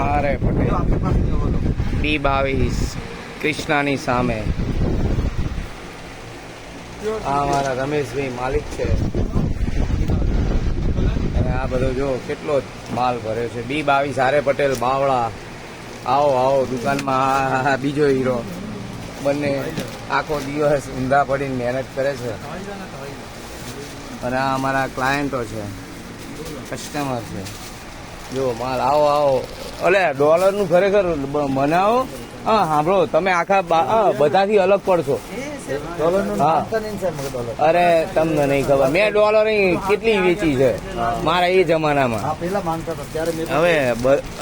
આરે પટેલ B22 કૃષ્ણાની સામે. આ અમારા રમેશભાઈ માલિક છે અને આ બધો જો કેટલો માલ ભર્યો છે. B22 આરે પટેલ બાવળા. આવો આવો દુકાનમાં. આ બીજો હીરો. બંને આખો દિવસ ઊંધા પડીને મહેનત કરે છે અને આ અમારા ક્લાયન્ટો છે, કસ્ટમર છે. જો માલ. આવો આવો. અલે ડોલરનું ખરેખર બનાવો. હા સાંભળો, તમે આખા બધાથી અલગ પડશો. હા અરે તમને નહીં ખબર, મેં ડોલર કેટલી વેચી છે મારા એ જમાનામાં. હવે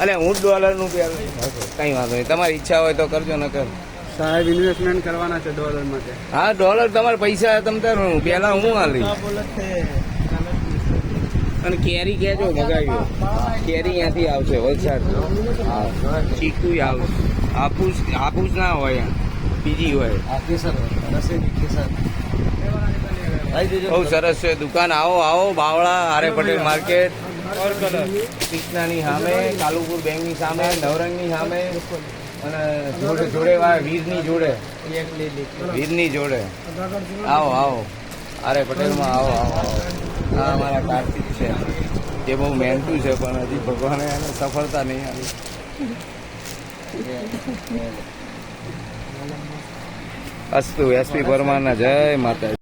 અલે હું જ ડોલર નું કઈ વાંધો નહીં, તમારી ઈચ્છા હોય તો કરજો. ન કર સાહેબ, ઇન્વેસ્ટમેન્ટ કરવાના છે ડોલર માટે. હા ડોલર તમારે પૈસા તમ તાર પેલા હું હાલી. અને કેરી કેજો મગાવ્યો. કેરી ત્યાંથી આવશે વલસાડ. હા ચીકુ આવશે. હાપુસ ના હોય, બીજી હોય. બહુ સરસ છે દુકાન. આવો આવો બાવળા આરે પટેલ માર્કેટ. કૃષ્ણાની સામે, કાલુપુર બેંકની સામે, નવરંગની સામે અને જોડે જોડે વીરની જોડે. વીરની જોડે. આવો આવો આરે પટેલમાં આવો આવો આવો. હા અમારા કાર્તિક છે, જે બહુ મહેનતું છે પણ હજી ભગવાને એને સફળતા નહીં આવી. અસ્તુ. SP પરમારના જય માતા.